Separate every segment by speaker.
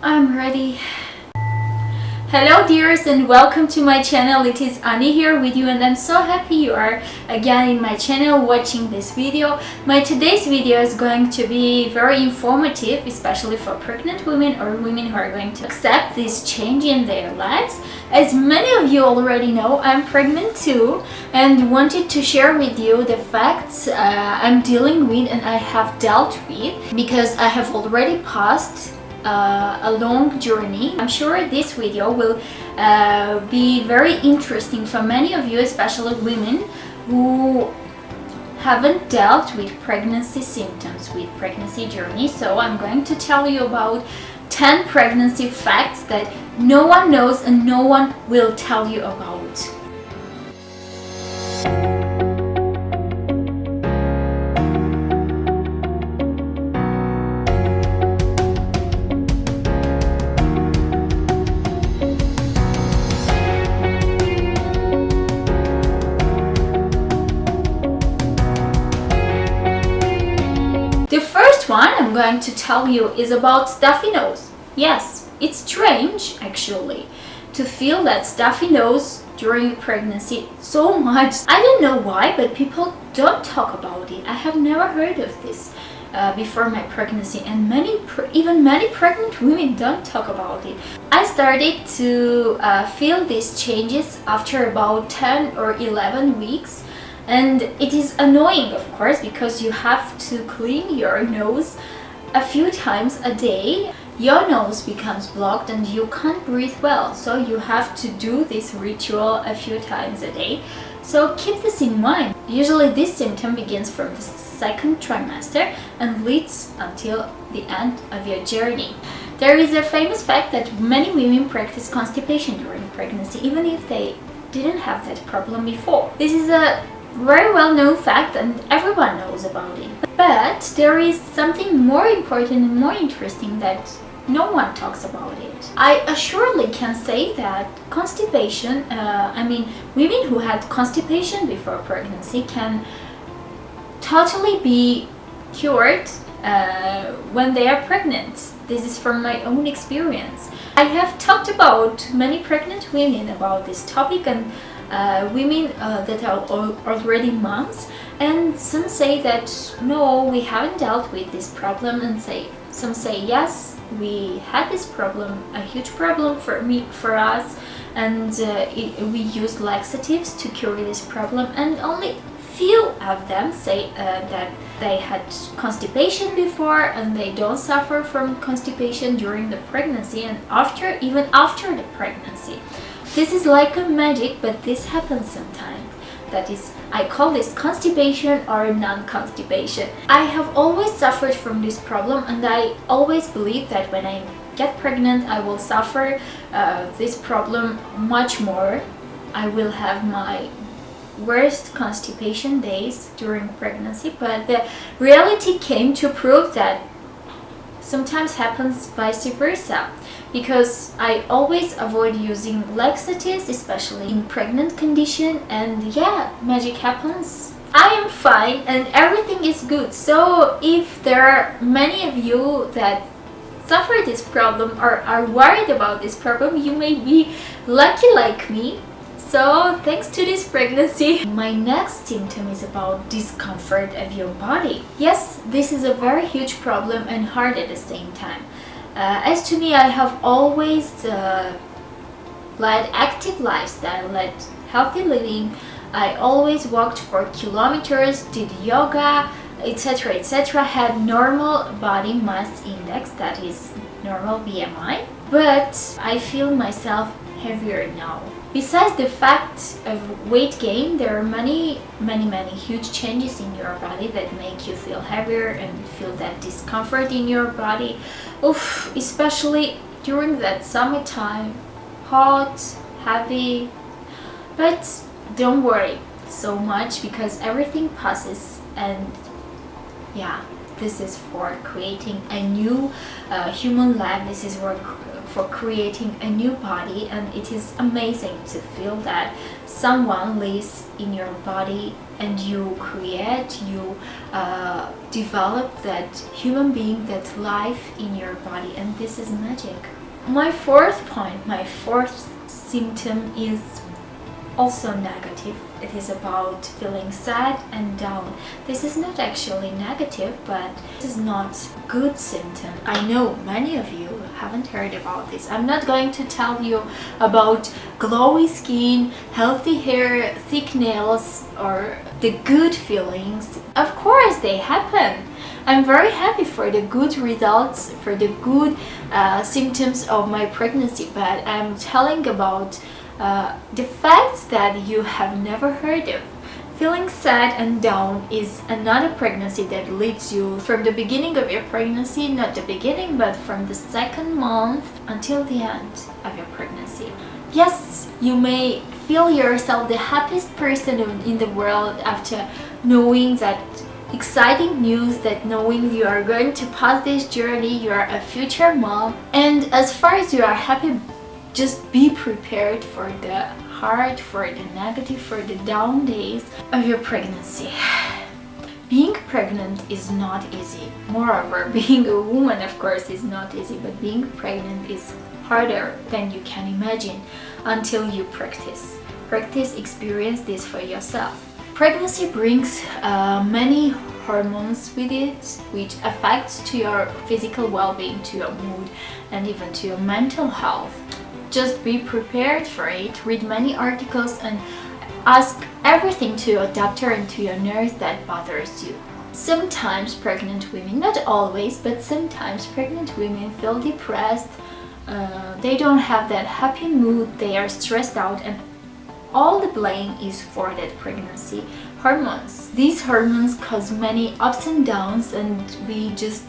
Speaker 1: I'm ready. Hello dears and welcome to my channel. It is Annie here with you and I'm so happy you are again in my channel watching this video. My today's video is going to be very informative, especially for pregnant women or women who are going to accept this change in their lives. As many of you already know, I'm pregnant too and wanted to share with you the facts I'm dealing with and I have dealt with because I have already passed a long journey. I'm sure this video will be very interesting for many of you, especially women who haven't dealt with pregnancy symptoms, with pregnancy journey. So I'm going to tell you about 10 pregnancy facts that no one knows and no one will tell you about. The first one I'm going to tell you is about stuffy nose. Yes, it's strange actually to feel that stuffy nose during pregnancy so much. I don't know why, but people don't talk about it. I have never heard of this before my pregnancy, and even many pregnant women don't talk about it. I started to feel these changes after about 10 or 11 weeks. And it is annoying, of course, because you have to clean your nose a few times a day. Your nose becomes blocked and you can't breathe well, so you have to do this ritual a few times a day. So keep this in mind. Usually this symptom begins from the second trimester and leads until the end of your journey. There is a famous fact that many women practice constipation during pregnancy, even if they didn't have that problem before. This is a very well-known fact and everyone knows about it. But there is something more important and more interesting that no one talks about it. I assuredly can say that constipation, women who had constipation before pregnancy can totally be cured when they are pregnant. This is from my own experience. I have talked about many pregnant women about this topic and women that are already moms, and some say that no, we haven't dealt with this problem, and some say yes, we had this problem, a huge problem for us, and we used laxatives to cure this problem, and only few of them say that they had constipation before and they don't suffer from constipation during the pregnancy and even after the pregnancy. This is like a magic, but this happens sometimes. That is, I call this constipation or non-constipation. I have always suffered from this problem and I always believe that when I get pregnant I will suffer this problem much more. I will have my worst constipation days during pregnancy, but the reality came to prove that sometimes happens vice versa, because I always avoid using laxatives, especially in pregnant condition, and yeah, magic happens. I am fine and everything is good. So if there are many of you that suffer this problem or are worried about this problem, you may be lucky like me. So thanks to this pregnancy. My next symptom is about discomfort of your body. Yes, this is a very huge problem and hard at the same time. As to me, I have always led active lifestyle, led healthy living. I always walked for kilometers, did yoga, etc., etc. Had normal body mass index, that is normal BMI. But I feel myself heavier now. Besides the fact of weight gain, there are many huge changes in your body that make you feel heavier and feel that discomfort in your body. Oof, especially during that summertime, hot, heavy. But don't worry so much because everything passes and yeah, this is for creating a new human life. This is for creating a new body, and it is amazing to feel that someone lives in your body and you create, you develop that human being, that life in your body, and this is magic. My fourth point, my fourth symptom is also negative. It is about feeling sad and down. This is not actually negative, but this is not a good symptom. I know many of you haven't heard about this. I'm not going to tell you about glowy skin, healthy hair, thick nails, or the good feelings. Of course they happen. I'm very happy for the good results, for the good symptoms of my pregnancy, but I'm telling about the facts that you have never heard of. Feeling sad and down is another pregnancy that leads you from the beginning of your pregnancy, not the beginning, but from the second month until the end of your pregnancy. Yes, you may feel yourself the happiest person in the world after knowing that exciting news, that knowing you are going to pass this journey, you are a future mom. And as far as you are happy, just be prepared for the hard, for the negative, for the down days of your pregnancy. Being pregnant is not easy. Moreover, being a woman, of course, is not easy, but being pregnant is harder than you can imagine until you practice. Practice, experience this for yourself. Pregnancy brings many hormones with it, which affects to your physical well-being, to your mood, and even to your mental health. Just be prepared for it, read many articles, and ask everything to your doctor and to your nurse that bothers you. Sometimes pregnant women, not always, but sometimes pregnant women feel depressed, they don't have that happy mood, they are stressed out, and all the blame is for that pregnancy hormones. These hormones cause many ups and downs, and we just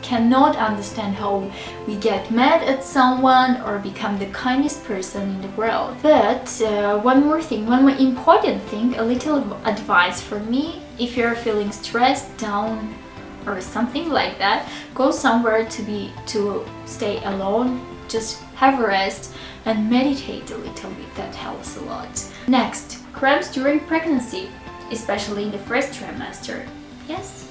Speaker 1: cannot understand how we get mad at someone or become the kindest person in the world. But one more important thing, a little advice for me: if you're feeling stressed, down, or something like that, go somewhere to stay alone, just have a rest and meditate a little bit. That helps a lot. Next, cramps during pregnancy, especially in the first trimester. Yes,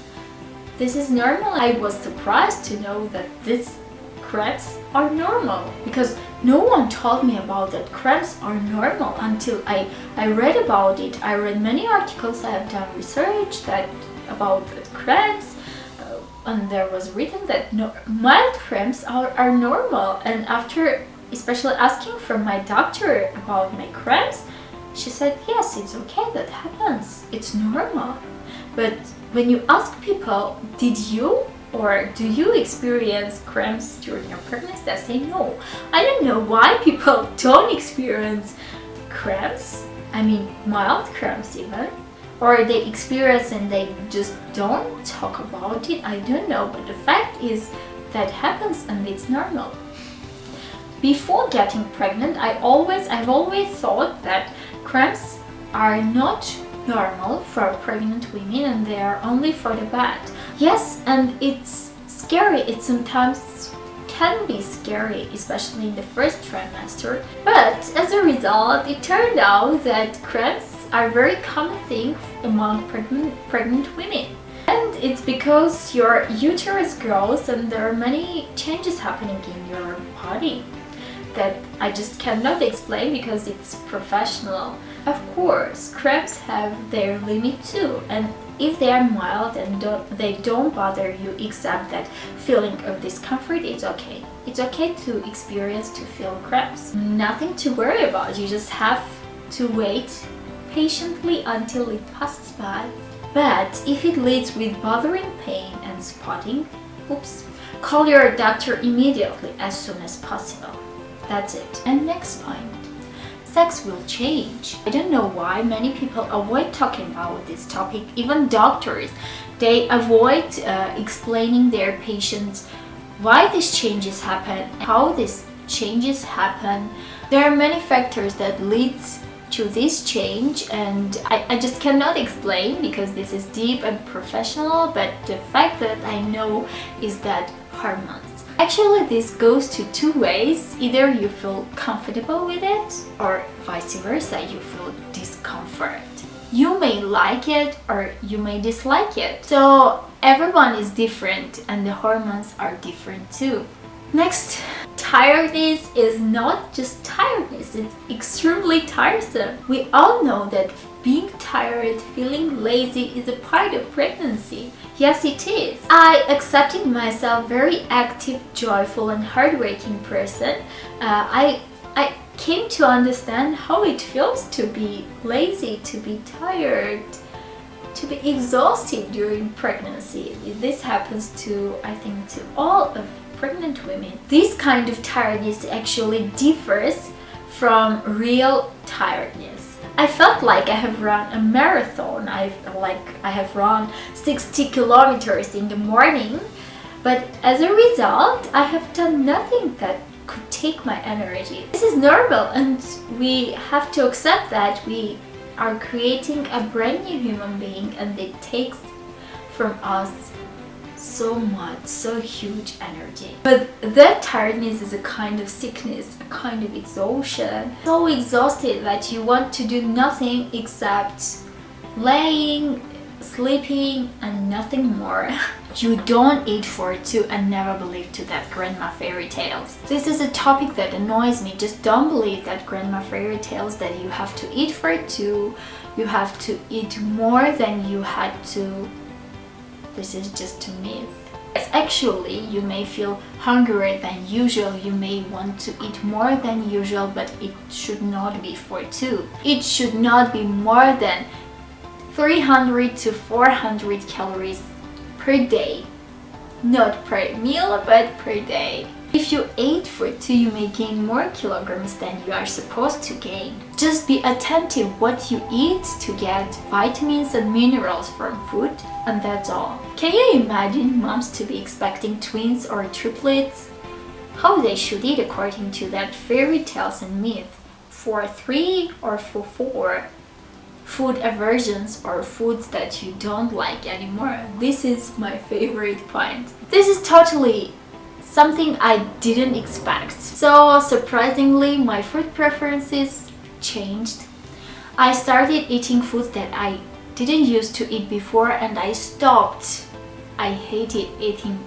Speaker 1: this is normal. I was surprised to know that these cramps are normal, because no one told me about that cramps are normal until I read about it. I read many articles, I have done research about cramps, and there was written that mild cramps are normal. And after especially asking from my doctor about my cramps, she said, yes, it's okay, that happens, it's normal. But when you ask people, did you or do you experience cramps during your pregnancy, they say no. I don't know why people don't experience cramps, I mean mild cramps even, or they experience and they just don't talk about it. I don't know, but the fact is that happens and it's normal. Before getting pregnant, I've always thought that cramps are not normal for pregnant women and they are only for the bad. Yes, and it's scary. It sometimes can be scary, especially in the first trimester. But as a result, it turned out that cramps are a very common thing among pregnant women. And it's because your uterus grows and there are many changes happening in your body that I just cannot explain because it's professional. Of course, cramps have their limit too, and if they are mild and they don't bother you except that feeling of discomfort, it's okay. It's okay to experience, to feel cramps. Nothing to worry about, you just have to wait patiently until it passes by. But if it leads with bothering pain and spotting, oops, call your doctor immediately as soon as possible. That's it. And next point, sex will change. I don't know why many people avoid talking about this topic. Even doctors, they avoid explaining their patients why these changes happen, how these changes happen. There are many factors that leads to this change, and I just cannot explain because this is deep and professional, but the fact that I know is that hormones. Actually, this goes to two ways. Either you feel comfortable with it, or vice versa, you feel discomfort. You may like it or you may dislike it. So everyone is different and the hormones are different too. Next, tiredness is not just tiredness, it's extremely tiresome. We all know that being tired, feeling lazy is a part of pregnancy. Yes, it is. I accepted myself very active, joyful and hardworking person. I came to understand how it feels to be lazy, to be tired, to be exhausted during pregnancy. This happens to, I think, to all of pregnant women. This kind of tiredness actually differs from real tiredness. I felt like I have run a marathon. I have run 60 kilometers in the morning, but as a result, I have done nothing that could take my energy. This is normal, and we have to accept that we are creating a brand new human being, and it takes from us so much, so huge energy. But that tiredness is a kind of sickness, a kind of exhaustion. So exhausted that you want to do nothing except laying, sleeping and nothing more. You don't eat for two and never believe to that grandma fairy tales. This is a topic that annoys me. Just don't believe that grandma fairy tales that you have to eat for two, you have to eat more than you had to. This is just a myth. Yes, actually, you may feel hungrier than usual, you may want to eat more than usual, but it should not be for two. It should not be more than 300 to 400 calories per day. Not per meal, but per day. If you ate for two, you may gain more kilograms than you are supposed to gain. Just be attentive what you eat to get vitamins and minerals from food, and that's all. Can you imagine moms to be expecting twins or triplets? How they should eat according to that fairy tales and myth? For 3 or for 4? Food aversions or foods that you don't like anymore. This is my favorite point. This is totally something I didn't expect. So surprisingly, my food preferences changed. I started eating foods that I didn't used to eat before, and I stopped. I hated eating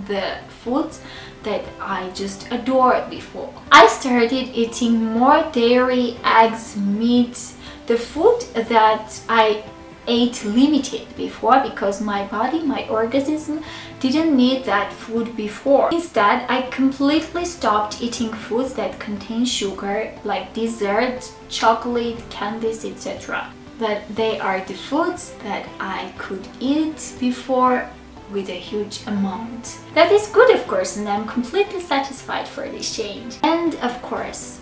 Speaker 1: the foods that I just adored before. I started eating more dairy, eggs, meat, the food that I ate limited before because my body, my organism didn't need that food before. Instead, I completely stopped eating foods that contain sugar like desserts, chocolate, candies, etc. That they are the foods that I could eat before with a huge amount. That is good, of course, and I'm completely satisfied for this change. And of course,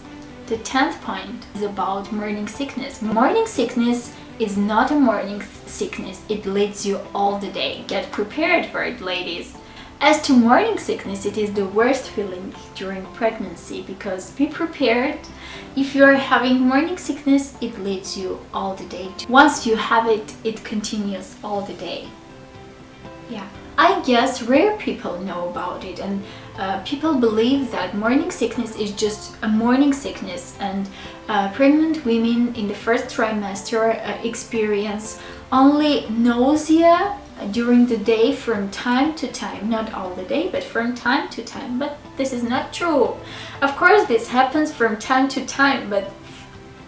Speaker 1: the 10th point is about morning sickness. Morning sickness is not a morning sickness, it leads you all the day. Get prepared for it, ladies. As to morning sickness, it is the worst feeling during pregnancy, because be prepared. If you are having morning sickness, it leads you all the day. Once you have it, it continues all the day. Yeah, I guess rare people know about it, and people believe that morning sickness is just a morning sickness, and pregnant women in the first trimester experience only nausea during the day from time to time, not all the day, but from time to time. But this is not true. Of course, this happens from time to time, but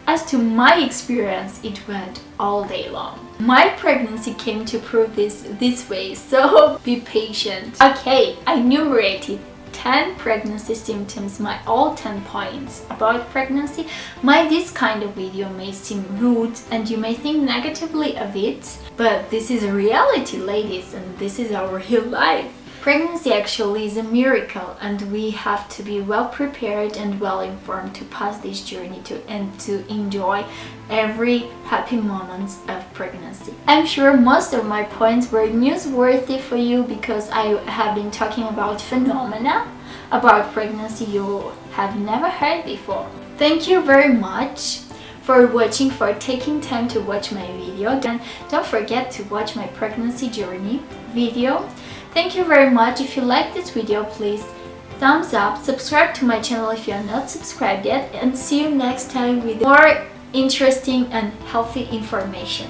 Speaker 1: as to my experience, it went all day long. My pregnancy came to prove this way, so be patient. Okay, I enumerated 10 pregnancy symptoms, my all 10 points about pregnancy. This kind of video may seem rude and you may think negatively of it, but this is a reality, ladies, and this is our real life. Pregnancy actually is a miracle, and we have to be well prepared and well informed to pass this journey and to enjoy every happy moment of pregnancy. I'm sure most of my points were newsworthy for you because I have been talking about phenomena about pregnancy you have never heard before. Thank you very much for watching, for taking time to watch my video. And don't forget to watch my pregnancy journey video. Thank you very much. If you like this video, please thumbs up, subscribe to my channel if you are not subscribed yet, and see you next time with more interesting and healthy information.